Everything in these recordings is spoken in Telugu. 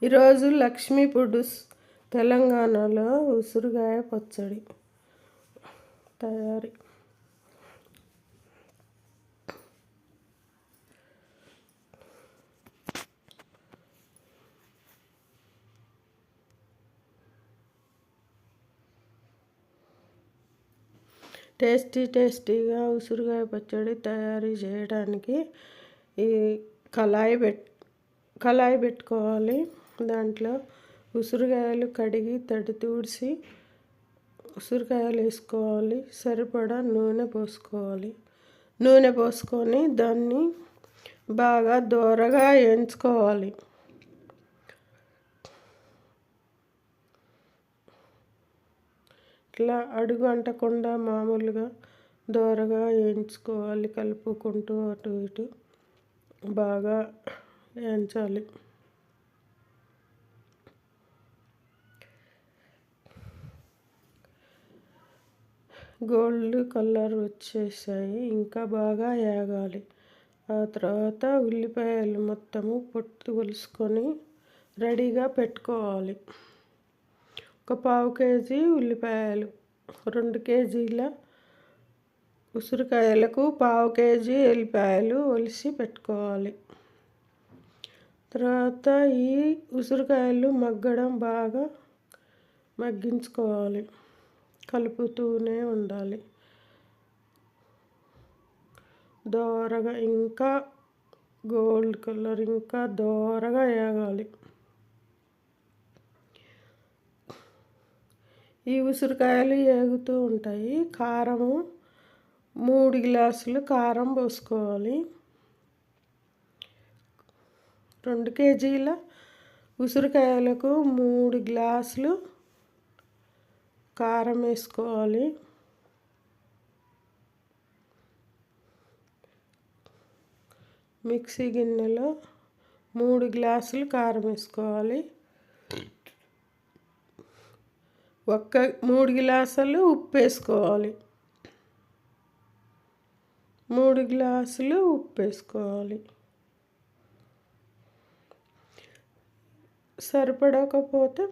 ఈరోజు లక్ష్మీ ఫుడ్స్ తెలంగాణలో ఉసిరికాయ పచ్చడి తయారీ. టేస్టీగా ఉసిరికాయ పచ్చడి తయారీ చేయడానికి ఈ కళాయి పెట్టుకోవాలి. దాంట్లో ఉసిరికాయలు కడిగి తడి తుడిచి ఉసిరికాయలు వేసుకోవాలి. సరిపడా నూనె పోసుకోవాలి. నూనె పోసుకొని దాన్ని బాగా దోరగా వేయించుకోవాలి. ఇట్లా అడుగు అంటకుండా మామూలుగా దోరగా వేయించుకోవాలి. కలుపుకుంటూ అటు ఇటు బాగా వేయించాలి. గోల్డ్ కలర్ వచ్చేసాయి. ఇంకా బాగా వేగాలి. ఆ తర్వాత ఉల్లిపాయలు మొత్తము పొట్టు ఒలుసుకొని రెడీగా పెట్టుకోవాలి. ఒక 1/2 కేజీ ఉల్లిపాయలు, 2 కేజీల ఉసిరికాయలకు 1/2 కేజీ ఎల్లిపాయలు ఒలిసి పెట్టుకోవాలి. తర్వాత ఈ ఉసిరికాయలు మగ్గడం బాగా మగ్గించుకోవాలి. కలుపుతూనే ఉండాలి. దోరగా ఇంకా గోల్డ్ కలర్ ఇంకా దోరగా వేగాలి. ఈ ఉసిరికాయలు వేగుతూ ఉంటాయి. కారము 3 గ్లాసులు కారం పోసుకోవాలి. 2 కేజీల ఉసిరికాయలకు 3 గ్లాసులు కారం వేసుకోవాలి. మిక్సీ గిన్నెలో 3 గ్లాసులు కారం వేసుకోవాలి. 3 గ్లాసులు ఉప్పు వేసుకోవాలి. 3 గ్లాసులు ఉప్పు వేసుకోవాలి. సరిపడకపోతే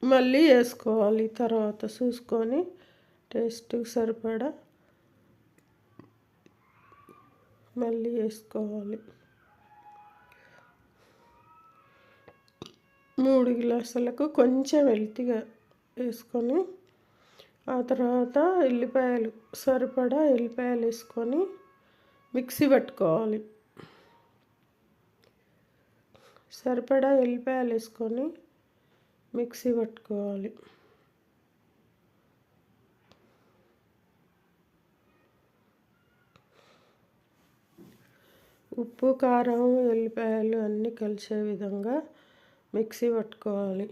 మళ్ళీ వేసుకోవాలి. తర్వాత చూసుకొని టేస్ట్కి సరిపడా మళ్ళీ వేసుకోవాలి. 3 గ్లాసులకు కొంచెం వెల్తిగా వేసుకొని ఆ తర్వాత సరిపడా ఎల్లిపాయలు వేసుకొని మిక్సీ పట్టుకోవాలి. సరిపడా ఎల్లిపాయలు వేసుకొని మిక్సీ పట్టుకోవాలి. ఉప్పు, కారం, ఎల్లిపాయలు అన్నీ కలిసే విధంగా మిక్సీ పట్టుకోవాలి.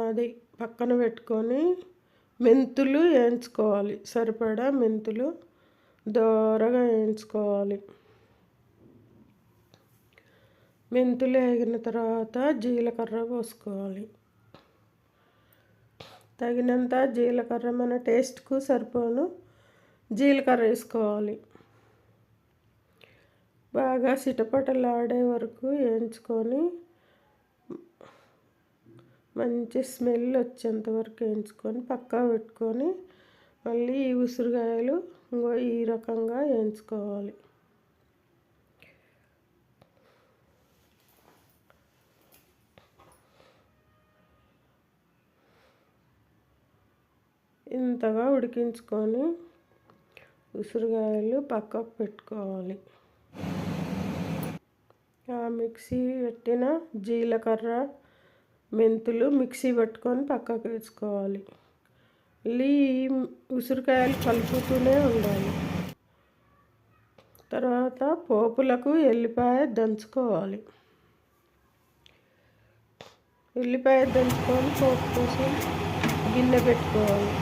అది పక్కన పెట్టుకొని మెంతులు వేయించుకోవాలి. సరిపడా మెంతులు దోరగా వేయించుకోవాలి. మెంతులు వేగిన తర్వాత జీలకర్ర పోసుకోవాలి. తగినంత జీలకర్ర, మన టేస్ట్కు సరిపోను జీలకర్ర వేసుకోవాలి. బాగా చిటపటలాడే వరకు వేయించుకొని మంచి స్మెల్ వచ్చేంత వరకు వేయించుకొని పక్కా పెట్టుకొని మళ్ళీ ఈ ఉసిరికాయలు ఈ రకంగా వేయించుకోవాలి. ఇంతగా ఉడికించుకొని ఉసిరికాయలు పక్కకు పెట్టుకోవాలి. ఆ మిక్సీ పెట్టిన జీలకర్ర, మెంతులు మిక్సీ పట్టుకొని పక్కకు వేసుకోవాలి. మళ్ళీ ఉసిరికాయలు కలుపుతూనే ఉండాలి. తర్వాత పోపులకు ఎల్లిపాయ దంచుకోవాలి. ఎల్లిపాయ దంచుకొని పోపు కోసం గిన్నె పెట్టుకోవాలి.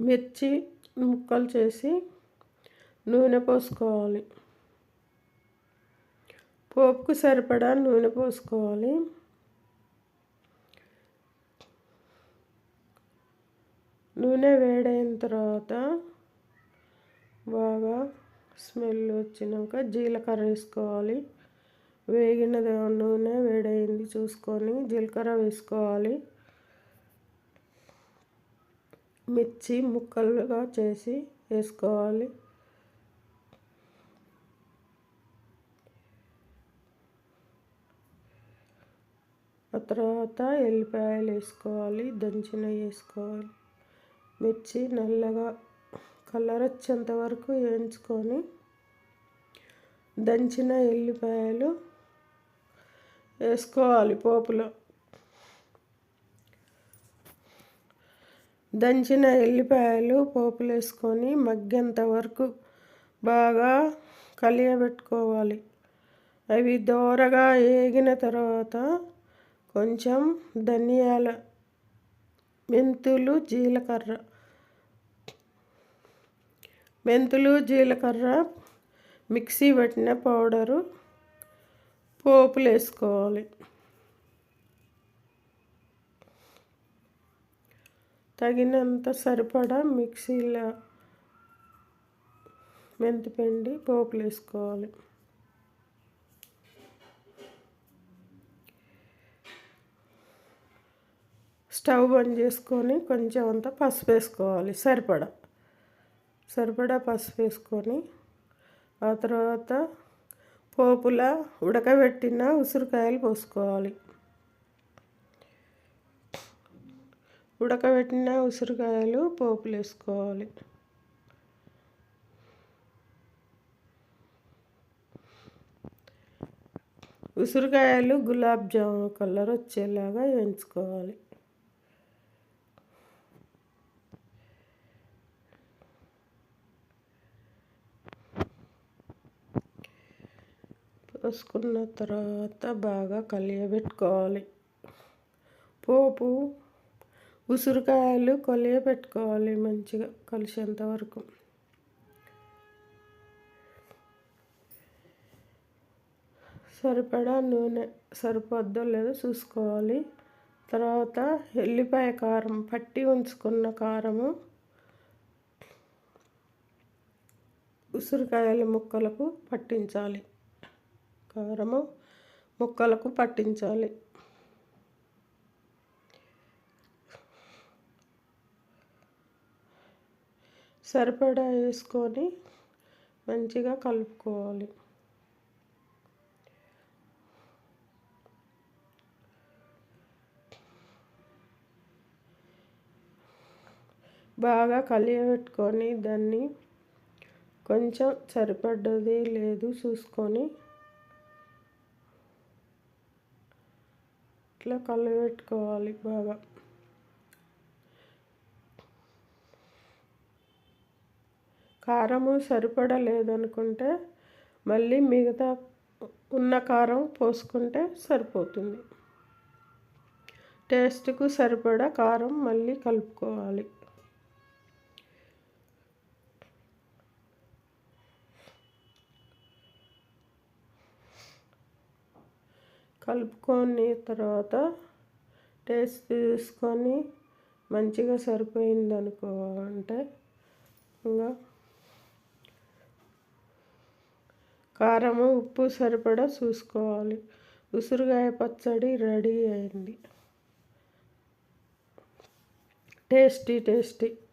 మిర్చి ముక్కలు చేసి నూనె పోసుకోవాలి. పోపుకు సరిపడా నూనె పోసుకోవాలి. నూనె వేడైన తర్వాత బాగా స్మెల్ వచ్చినాక జీలకర్ర వేసుకోవాలి. వేగిన నూనె వేడైంది చూసుకొని జీలకర్ర వేసుకోవాలి. మిర్చి ముక్కలుగా చేసి వేసుకోవాలి. ఆ తర్వాత ఎల్లిపాయలు వేసుకోవాలి, దంచినవి వేసుకోవాలి. మిర్చి నల్లగా కలర్ వచ్చేంత వరకు వేయించుకొని దంచిన ఎల్లిపాయలు వేసుకోవాలి పోపులో. దంచిన ఎల్లిపాయలు పోపులు వేసుకొని మగ్గేంత వరకు బాగా కలియబెట్టుకోవాలి. అవి దోరగా వేగిన తర్వాత కొంచెం ధనియాల, మెంతులు, జీలకర్ర మిక్సీ పట్టిన పౌడరు పోపులు వేసుకోవాలి. తగినంత సరిపడా మిక్సీలో మెంతిపిండి పోపులు వేసుకోవాలి. స్టవ్ బంద్ చేసుకొని కొంచెం అంత పసుపు వేసుకోవాలి. సరిపడా పసుపు వేసుకొని ఆ తర్వాత పోపులా ఉడకబెట్టిన ఉసిరికాయలు పోసుకోవాలి. ఉడకబెట్టిన ఉసిరికాయలు పోపులు వేసుకోవాలి. ఉసిరికాయలు గులాబ్ జామున్ కలర్ వచ్చేలాగా వేయించుకోవాలి. పోసుకున్న తర్వాత బాగా కలియబెట్టుకోవాలి. పోపు ఉసిరికాయలు కలియబెట్టుకోవాలి మంచిగా కలిసేంత వరకు. సరిపడా నూనె సరిపోద్దో లేదో చూసుకోవాలి. తర్వాత ఎల్లిపాయ కారం పట్టి ఉంచుకున్న కారము ఉసిరికాయల ముక్కలకు పట్టించాలి. కారము ముక్కలకు పట్టించాలి. సరిపడా వేసుకొని మంచిగా కలుపుకోవాలి. బాగా కలియబెట్టుకొని దాన్ని కొంచెం సరిపడ్డది లేదు చూసుకొని ఇట్లా కలియబెట్టుకోవాలి బాగా. కారము సరిపడలేదనుకుంటే మళ్ళీ మిగతా ఉన్న కారం పోసుకుంటే సరిపోతుంది. టేస్ట్కు సరిపడా కారం మళ్ళీ కలుపుకోవాలి. కలుపుకొని తర్వాత టేస్ట్ చూసుకొని మంచిగా సరిపోయింది అంటే ఇంకా కారము ఉప్పు సరిపడా చూసుకోవాలి. ఉసిరికాయ పచ్చడి రెడీ అయింది. టేస్టీ